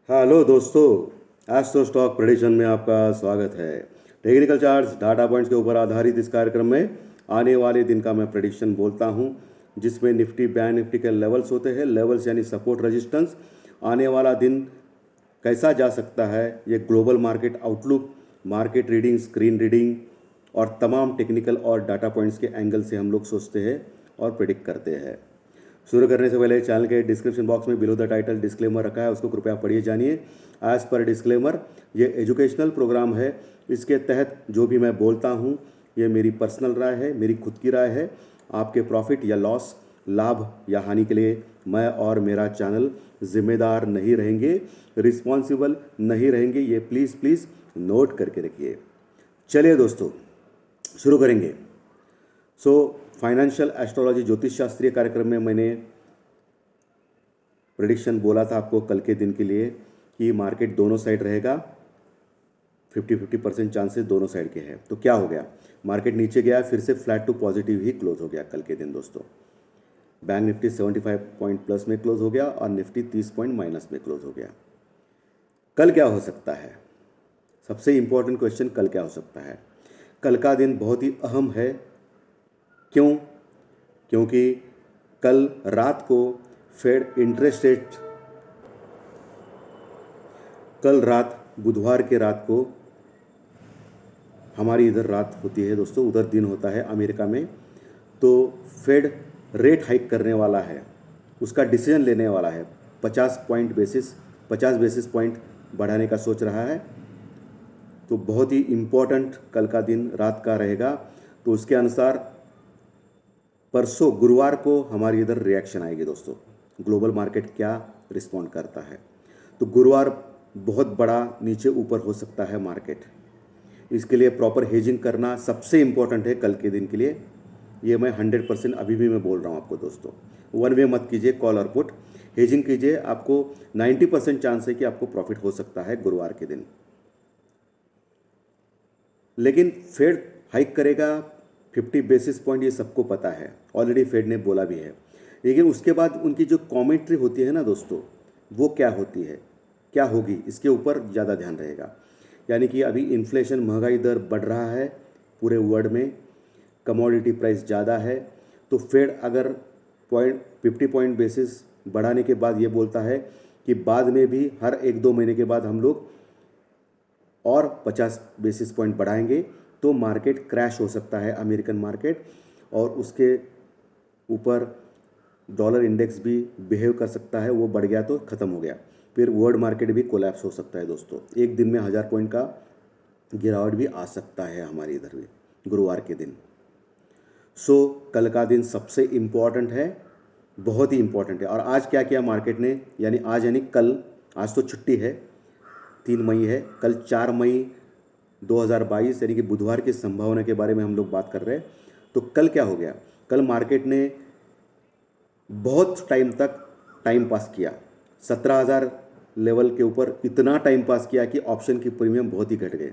Hello दोस्तों, astro stock prediction में आपका स्वागत है। टेक्निकल चार्ट्स डाटा पॉइंट्स के ऊपर आधारित इस कार्यक्रम में आने वाले दिन का मैं प्रेडिक्शन बोलता हूं, जिसमें निफ्टी बैंक निफ्टी के लेवल्स होते हैं। लेवल्स यानी सपोर्ट रेजिस्टेंस। आने वाला दिन कैसा जा सकता है, ये global market outlook, market reading, screen reading और तमाम टेक्निकल और डाटा पॉइंट्स के एंगल से हम लोग सोचते हैं और प्रेडिक्ट करते हैं। शुरू करने से पहले चैनल के डिस्क्रिप्शन बॉक्स में बिलो द टाइटल डिस्क्लेमर रखा है, उसको कृपया पढ़िए जानिए। एज पर डिस्क्लेमर, ये एजुकेशनल प्रोग्राम है। इसके तहत जो भी मैं बोलता हूँ ये मेरी पर्सनल राय है, मेरी खुद की राय है। आपके प्रॉफिट या लॉस, लाभ या हानि के लिए मैं और मेरा चैनल जिम्मेदार नहीं रहेंगे, रिस्पॉन्सिबल नहीं रहेंगे। ये प्लीज़ प्लीज़ नोट करके रखिए। चलिए दोस्तों, शुरू करेंगे। फाइनेंशियल एस्ट्रोलॉजी ज्योतिष शास्त्रीय कार्यक्रम में मैंने प्रेडिक्शन बोला था आपको कल के दिन के लिए कि मार्केट दोनों साइड रहेगा, 50-50% चांसेस दोनों साइड के हैं। तो क्या हो गया, मार्केट नीचे गया, फिर से फ्लैट टू पॉजिटिव ही क्लोज हो गया कल के दिन दोस्तों। बैंक निफ्टी 75 पॉइंट प्लस में क्लोज हो गया और निफ्टी 30 पॉइंट माइनस में क्लोज हो गया। कल क्या हो सकता है, सबसे इंपॉर्टेंट क्वेश्चन, कल क्या हो सकता है। कल का दिन बहुत ही अहम है। क्यों? क्योंकि कल रात को फेड इंटरेस्ट रेट, कल रात बुधवार के रात को, हमारी इधर रात होती है दोस्तों, उधर दिन होता है अमेरिका में, तो फेड रेट हाइक करने वाला है, उसका डिसीजन लेने वाला है। 50 बेसिस पॉइंट बढ़ाने का सोच रहा है। तो बहुत ही इम्पोर्टेंट कल का दिन रात का रहेगा। तो उसके अनुसार परसों गुरुवार को हमारी इधर रिएक्शन आएगी दोस्तों, ग्लोबल मार्केट क्या रिस्पॉन्ड करता है। तो गुरुवार बहुत बड़ा नीचे ऊपर हो सकता है मार्केट। इसके लिए प्रॉपर हेजिंग करना सबसे इम्पोर्टेंट है कल के दिन के लिए। ये मैं 100% अभी भी मैं बोल रहा हूँ आपको दोस्तों। वन वे मत कीजिए कॉल और पुट, हेजिंग कीजिए। आपको 90% चांस है कि आपको प्रॉफिट हो सकता है गुरुवार के दिन। लेकिन फेड हाइक करेगा 50 बेसिस पॉइंट, ये सबको पता है, ऑलरेडी फेड ने बोला भी है। लेकिन उसके बाद उनकी जो कॉमेंट्री होती है ना दोस्तों, वो क्या होती है, क्या होगी, इसके ऊपर ज़्यादा ध्यान रहेगा। यानी कि अभी इन्फ्लेशन, महंगाई दर बढ़ रहा है पूरे वर्ल्ड में, कमोडिटी प्राइस ज़्यादा है। तो फेड अगर 50 पॉइंट बेसिस बढ़ाने के बाद ये बोलता है कि बाद में भी हर 1-2 महीने के बाद हम लोग और 50 बेसिस पॉइंट बढ़ाएंगे, तो मार्केट क्रैश हो सकता है, अमेरिकन मार्केट। और उसके ऊपर डॉलर इंडेक्स भी बिहेव कर सकता है, वो बढ़ गया तो ख़त्म हो गया। फिर वर्ल्ड मार्केट भी कोलैप्स हो सकता है दोस्तों। एक दिन में 1000 पॉइंट का गिरावट भी आ सकता है हमारे इधर भी गुरुवार के दिन। कल का दिन सबसे इम्पॉर्टेंट है, बहुत ही इम्पॉर्टेंट है। और आज क्या किया मार्केट ने, यानी आज यानी कल, आज तो छुट्टी है, 3 मई है, कल 4 मई 2022 यानी कि बुधवार की संभावना के बारे में हम लोग बात कर रहे हैं। तो कल क्या हो गया, कल मार्केट ने बहुत टाइम तक टाइम पास किया, 17,000 लेवल के ऊपर इतना टाइम पास किया कि ऑप्शन की प्रीमियम बहुत ही घट गए।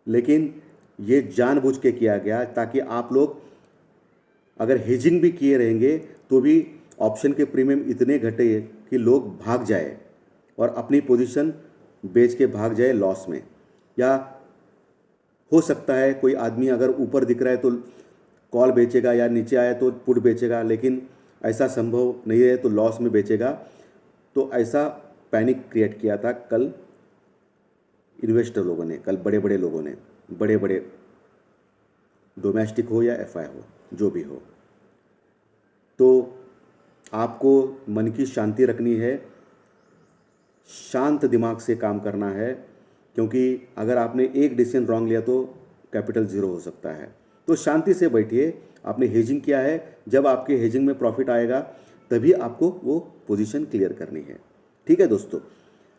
लेकिन ये जानबूझ के किया गया ताकि आप लोग अगर हेजिंग भी किए रहेंगे तो भी ऑप्शन के प्रीमियम इतने घटे कि लोग भाग जाए और अपनी पोजीशन बेच के भाग जाए लॉस में। या हो सकता है कोई आदमी अगर ऊपर दिख रहा है तो कॉल बेचेगा, या नीचे आया तो पुट बेचेगा, लेकिन ऐसा संभव नहीं है तो लॉस में बेचेगा। तो ऐसा पैनिक क्रिएट किया था कल इन्वेस्टर लोगों ने, कल बड़े बड़े लोगों ने, बड़े बड़े डोमेस्टिक हो या एफआई हो, जो भी हो। तो आपको मन की शांति रखनी है, शांत दिमाग से काम करना है, क्योंकि अगर आपने एक डिसीजन रॉन्ग लिया तो कैपिटल ज़ीरो हो सकता है। तो शांति से बैठिए। आपने हेजिंग किया है, जब आपके हेजिंग में प्रॉफिट आएगा तभी आपको वो पोजीशन क्लियर करनी है। ठीक है दोस्तों।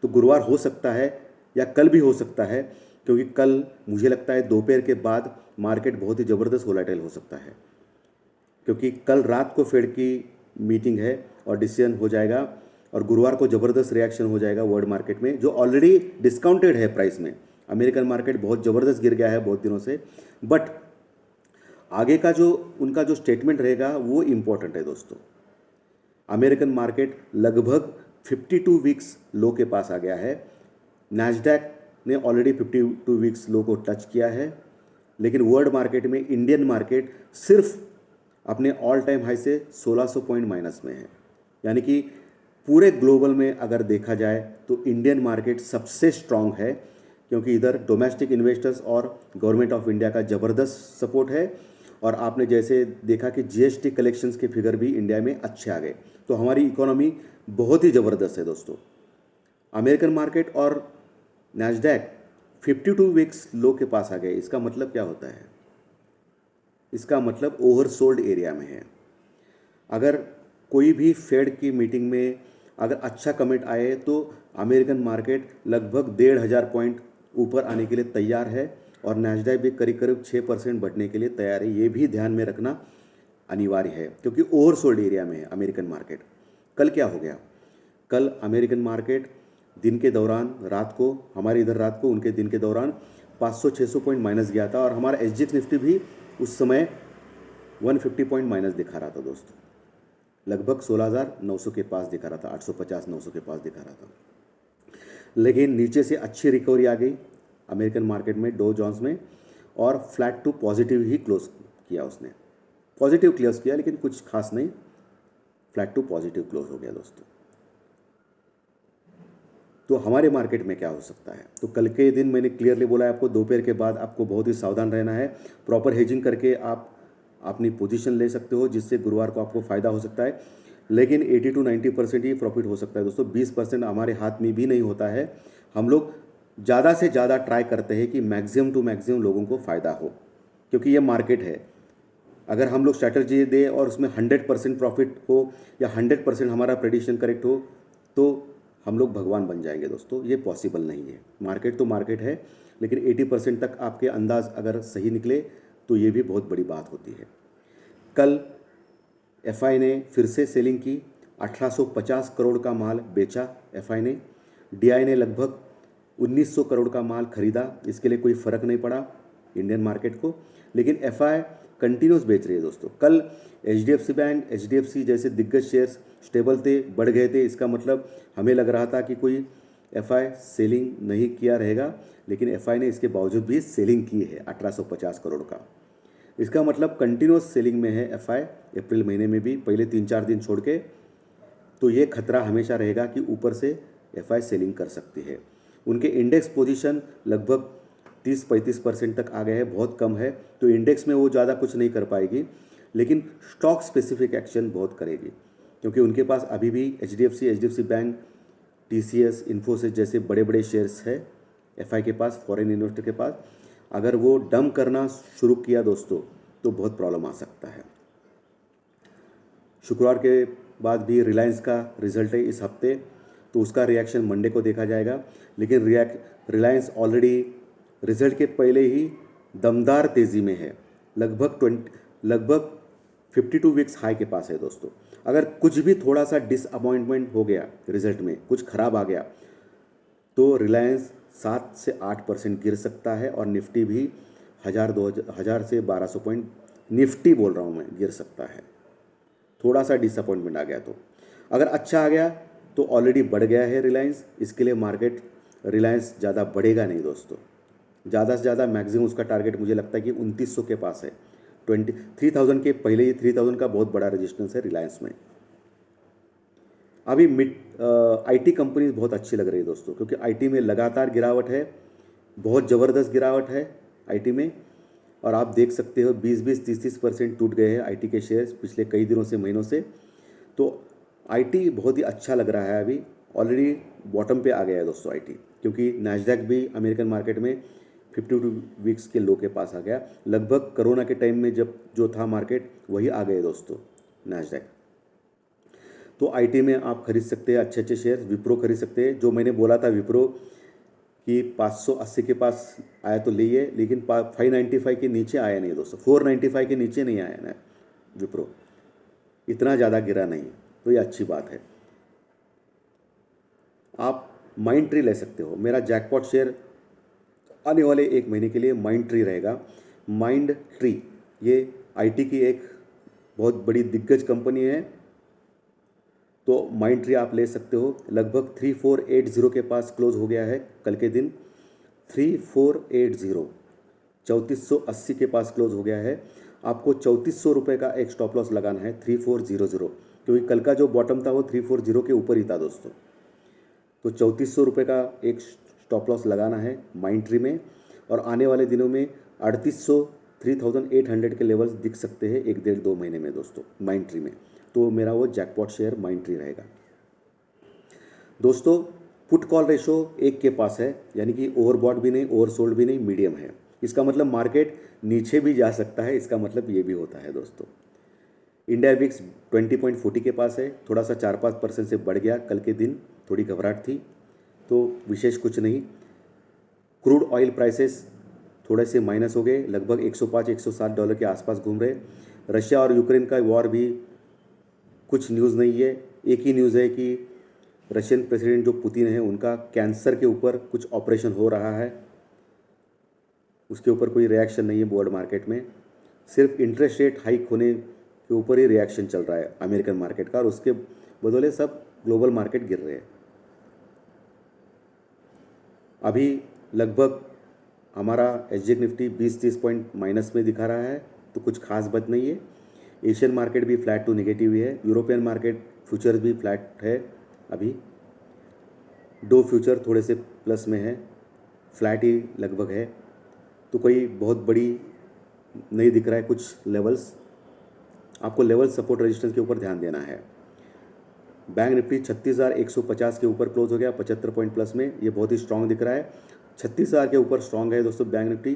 तो गुरुवार हो सकता है या कल भी हो सकता है, क्योंकि कल मुझे लगता है दोपहर के बाद मार्केट बहुत ही ज़बरदस्त वोलेटाइल हो सकता है, क्योंकि कल रात को फेड की मीटिंग है और डिसीजन हो जाएगा और गुरुवार को ज़बरदस्त रिएक्शन हो जाएगा वर्ल्ड मार्केट में, जो ऑलरेडी डिस्काउंटेड है प्राइस में। अमेरिकन मार्केट बहुत ज़बरदस्त गिर गया है बहुत दिनों से, बट आगे का जो उनका जो स्टेटमेंट रहेगा वो इम्पोर्टेंट है दोस्तों। अमेरिकन मार्केट लगभग 52 वीक्स लो के पास आ गया है। नैस्डैक ने ऑलरेडी 52 वीक्स लो को टच किया है, लेकिन वर्ल्ड मार्केट में इंडियन मार्केट सिर्फ अपने ऑल टाइम हाई से 1600 पॉइंट माइनस में है। यानी कि पूरे ग्लोबल में अगर देखा जाए तो इंडियन मार्केट सबसे स्ट्रांग है, क्योंकि इधर डोमेस्टिक इन्वेस्टर्स और गवर्नमेंट ऑफ इंडिया का ज़बरदस्त सपोर्ट है। और आपने जैसे देखा कि जीएसटी कलेक्शंस के फिगर भी इंडिया में अच्छे आ गए, तो हमारी इकोनॉमी बहुत ही ज़बरदस्त है दोस्तों। अमेरिकन मार्केट और नैस्डैक 52 वीक्स लो के पास आ गए। इसका मतलब क्या होता है? इसका मतलब ओवरसोल्ड एरिया में है। अगर कोई भी फेड की मीटिंग में अगर अच्छा कमेंट आए तो अमेरिकन मार्केट लगभग 1,500 पॉइंट ऊपर आने के लिए तैयार है, और नैस्डैक भी करीब करीब 6% बढ़ने के लिए तैयार है। ये भी ध्यान में रखना अनिवार्य है, क्योंकि ओवरसोल्ड एरिया में है अमेरिकन मार्केट। कल क्या हो गया? कल अमेरिकन मार्केट दिन के दौरान, रात को, हमारे इधर रात को, उनके दिन के दौरान 500-600 पॉइंट माइनस गया था, और हमारा एसजीएक्स निफ्टी भी उस समय 150 पॉइंट माइनस दिखा रहा था दोस्तों। लगभग 16,900 के पास दिखा रहा था, 850-900 के पास दिखा रहा था। लेकिन नीचे से अच्छी रिकवरी आ गई अमेरिकन मार्केट में, डो जोन्स में, और फ्लैट टू पॉजिटिव ही क्लोज किया उसने। पॉजिटिव क्लोज किया, लेकिन कुछ खास नहीं, फ्लैट टू पॉजिटिव क्लोज हो गया दोस्तों। तो हमारे मार्केट में क्या हो सकता है? तो कल के दिन मैंने क्लियरली बोला है आपको, दोपहर के बाद आपको बहुत ही सावधान रहना है। प्रॉपर हेजिंग करके आप अपनी पोजीशन ले सकते हो, जिससे गुरुवार को आपको फ़ायदा हो सकता है। लेकिन 80-90% ही प्रॉफिट हो सकता है दोस्तों। 20% हमारे हाथ में भी नहीं होता है। हम लोग ज़्यादा से ज़्यादा ट्राई करते हैं कि मैक्सिमम टू मैक्सिमम लोगों को फ़ायदा हो, क्योंकि ये मार्केट है। अगर हम लोग स्ट्रैटेजी दें और उसमें 100% प्रॉफिट हो या 100% हमारा प्रेडिक्शन करेक्ट हो, तो हम लोग भगवान बन जाएंगे दोस्तों। ये पॉसिबल नहीं है। मार्केट तो मार्केट है, लेकिन 80% तक आपके अंदाज अगर सही निकले तो ये भी बहुत बड़ी बात होती है। कल एफआई ने फिर से सेलिंग की, 1850 करोड़ का माल बेचा एफआई ने। डीआई ने लगभग 1900 करोड़ का माल खरीदा। इसके लिए कोई फ़र्क नहीं पड़ा इंडियन मार्केट को, लेकिन एफआई कंटिन्यूस बेच रही है दोस्तों। कल एचडीएफसी बैंक, एचडीएफसी जैसे दिग्गज शेयर्स स्टेबल थे, बढ़ गए थे। इसका मतलब हमें लग रहा था कि कोई एफआई सेलिंग नहीं किया रहेगा, लेकिन एफआई ने इसके बावजूद भी सेलिंग की है 1850 करोड़ का। इसका मतलब कंटिन्यूस सेलिंग में है एफआई, अप्रैल महीने में भी, पहले 3-4 दिन छोड़ के। तो ये खतरा हमेशा रहेगा कि ऊपर से एफआई सेलिंग कर सकती है। उनके इंडेक्स पोजीशन लगभग 30-35% तक आ गए हैं, बहुत कम है। तो इंडेक्स में वो ज़्यादा कुछ नहीं कर पाएगी, लेकिन स्टॉक स्पेसिफिक एक्शन बहुत करेगी, क्योंकि उनके पास अभी भी एचडीएफसी बैंक, टीसीएस, इन्फोसिस जैसे बड़े बड़े शेयर्स है एफआई के पास, फॉरेन इन्वेस्टर के पास। अगर वो डंप करना शुरू किया दोस्तों, तो बहुत प्रॉब्लम आ सकता है। शुक्रवार के बाद भी रिलायंस का रिजल्ट है इस हफ्ते, तो उसका रिएक्शन मंडे को देखा जाएगा। लेकिन रिलायंस ऑलरेडी रिजल्ट के पहले ही दमदार तेज़ी में है, लगभग 52 वीक्स हाई के पास है दोस्तों। अगर कुछ भी थोड़ा सा डिसअपॉइंटमेंट हो गया, रिजल्ट में कुछ खराब आ गया, तो रिलायंस 7 से 8% गिर सकता है, और निफ्टी भी 1000 से 1200 पॉइंट, निफ्टी बोल रहा हूँ मैं, गिर सकता है। थोड़ा सा डिसअपॉइंटमेंट आ गया तो। अगर अच्छा आ गया तो ऑलरेडी बढ़ गया है रिलायंस, इसके लिए मार्केट रिलायंस ज़्यादा बढ़ेगा नहीं दोस्तों। ज़्यादा से ज़्यादा मैक्सिमम उसका टारगेट मुझे लगता है कि 2900 के पास है। 3000 के पहले ही 3000 का बहुत बड़ा रेजिस्टेंस है रिलायंस में। अभी आईटी कंपनीज बहुत अच्छी लग रही है दोस्तों, क्योंकि आईटी में लगातार गिरावट है, बहुत ज़बरदस्त गिरावट है आईटी में। और आप देख सकते हो 20-20, 30-30% टूट गए हैं आईटी के शेयर्स पिछले कई दिनों से, महीनों से। तो आईटी बहुत ही अच्छा लग रहा है। अभी ऑलरेडी बॉटम पे आ गया है दोस्तों आईटी, क्योंकि नैस्डैक भी अमेरिकन मार्केट में 52 वीक्स के लो के पास आ गया। लगभग कोरोना के टाइम में जब जो था मार्केट, वही आ गए दोस्तों नैस्डैक। तो आईटी में आप खरीद सकते हैं अच्छे अच्छे शेयर। विप्रो खरीद सकते हैं, जो मैंने बोला था विप्रो कि 580 के पास आया तो लिए, लेकिन 595 के नीचे आया नहीं दोस्तों, 495 के नीचे नहीं आया ना विप्रो, इतना ज़्यादा गिरा नहीं, तो ये अच्छी बात है। आप माइंड ट्री ले सकते हो। मेरा जैकपॉट शेयर आने वाले 1 महीने के लिए माइंड ट्री रहेगा। माइंड ट्री ये आईटी की एक बहुत बड़ी दिग्गज कंपनी है। तो माइंड ट्री आप ले सकते हो। लगभग 3480 के पास क्लोज हो गया है कल के दिन। 3480, 3480 के पास क्लोज हो गया है। आपको 3400 रुपये का एक स्टॉप लॉस लगाना है 3400, क्योंकि कल का जो बॉटम था वो 340 के ऊपर ही था दोस्तों। तो 3400 रुपये का एक स्टॉप लॉस लगाना है माइंड ट्री में। और आने वाले दिनों में 3800, 3800 के लेवल्स दिख सकते हैं 1-1.5-2 महीने में दोस्तों माइंड ट्री में। तो मेरा वो जैकपॉट शेयर माइंड ट्री रहेगा दोस्तों। पुट कॉल रेशो 1 के पास है, यानी कि ओवरबॉट भी नहीं, ओवरसोल्ड भी नहीं, मीडियम है। इसका मतलब मार्केट नीचे भी जा सकता है, इसका मतलब ये भी होता है दोस्तों। इंडिया विक्स 20.40 के पास है, थोड़ा सा 4-5% से बढ़ गया कल के दिन, थोड़ी घबराहट थी, तो विशेष कुछ नहीं। क्रूड ऑयल प्राइसेस थोड़े से माइनस हो गए, लगभग $105-107 के आसपास घूम रहे। रशिया और यूक्रेन का वॉर भी कुछ न्यूज़ नहीं है। एक ही न्यूज़ है कि रशियन प्रेसिडेंट जो पुतिन है उनका कैंसर के ऊपर कुछ ऑपरेशन हो रहा है, उसके ऊपर कोई रिएक्शन नहीं है वर्ल्ड मार्केट में। सिर्फ इंटरेस्ट रेट हाइक होने के ऊपर ही रिएक्शन चल रहा है अमेरिकन मार्केट का, और उसके बदौले सब ग्लोबल मार्केट गिर रहे हैं। अभी लगभग हमारा एसजीएक्स निफ्टी 20-30 पॉइंट माइनस में दिखा रहा है, तो कुछ खास बात नहीं है। एशियन मार्केट भी फ्लैट टू नेगेटिव ही है। यूरोपियन मार्केट फ्यूचर्स भी फ्लैट है अभी। डो फ्यूचर थोड़े से प्लस में है, फ्लैट ही लगभग है, तो कोई बहुत बड़ी नहीं दिख रहा है कुछ लेवल्स। आपको लेवल सपोर्ट रेजिस्टेंस के ऊपर ध्यान देना है। बैंक निफ्टी 36,150 के ऊपर क्लोज हो गया 75 पॉइंट प्लस में, ये बहुत ही स्ट्रांग दिख रहा है। 36,000 के ऊपर स्ट्रांग है दोस्तों बैंक निफ्टी।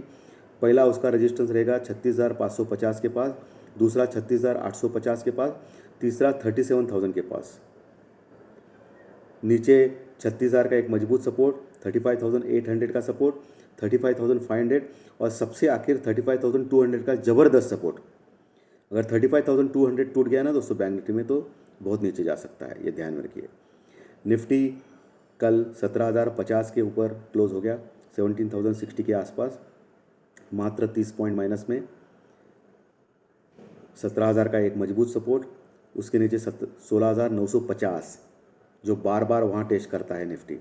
पहला उसका रेजिस्टेंस रहेगा 36,550 के पास, दूसरा 36,850 के पास, तीसरा 37,000 के पास। नीचे 36,000 का एक मजबूत सपोर्ट, 35,800 का सपोर्ट, 35,500 और सबसे आखिर 35,200 का ज़बरदस्त सपोर्ट। अगर 35,200 टूट गया ना दोस्तों बैंक निफ्टी में, तो बहुत नीचे जा सकता है, ये ध्यान में रखिए। निफ्टी कल 17,050 के ऊपर क्लोज हो गया, 17,060 के आसपास, मात्र 30 पॉइंट माइनस में। 17,000 का एक मजबूत सपोर्ट, उसके नीचे 16,950, जो बार बार वहाँ टेस्ट करता है निफ्टी।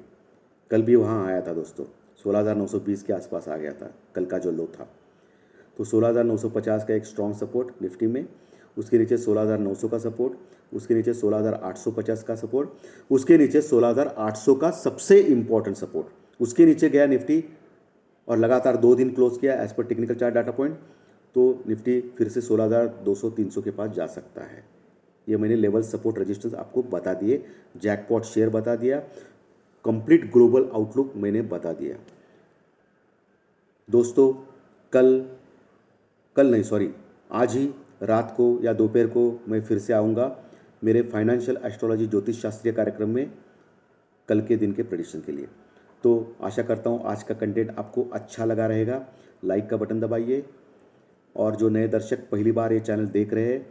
कल भी वहाँ आया था दोस्तों, 16,920 के आसपास आ गया था कल का जो लो था। तो 16,950 का एक स्ट्रॉन्ग सपोर्ट निफ्टी में, उसके नीचे 16,900 का सपोर्ट, उसके नीचे 16,850 का सपोर्ट, उसके नीचे 16,800 का सबसे इम्पॉर्टेंट सपोर्ट, उसके नीचे गया निफ्टी और लगातार 2 दिन क्लोज किया as per technical chart data point, तो निफ्टी फिर से 16,200-300 के पास जा सकता है। ये मैंने लेवल सपोर्ट रेजिस्टेंस आपको बता दिए, जैकपॉट शेयर बता दिया, कंप्लीट ग्लोबल आउटलुक मैंने बता दिया दोस्तों। आज ही रात को या दोपहर को मैं फिर से आऊँगा मेरे फाइनेंशियल एस्ट्रोलॉजी ज्योतिष शास्त्रीय कार्यक्रम में कल के दिन के प्रेडिक्शन के लिए। तो आशा करता हूँ आज का कंटेंट आपको अच्छा लगा रहेगा। लाइक का बटन दबाइए, और जो नए दर्शक पहली बार ये चैनल देख रहे हैं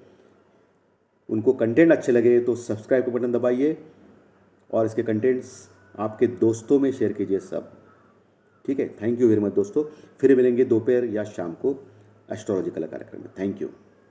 उनको कंटेंट अच्छे लगे तो सब्सक्राइब का बटन दबाइए, और इसके कंटेंट्स आपके दोस्तों में शेयर कीजिए सब। ठीक है, थैंक यू वेरी मच दोस्तों। फिर मिलेंगे दोपहर या शाम को एस्ट्रोलॉजिकल कार्यक्रम में। Thank you.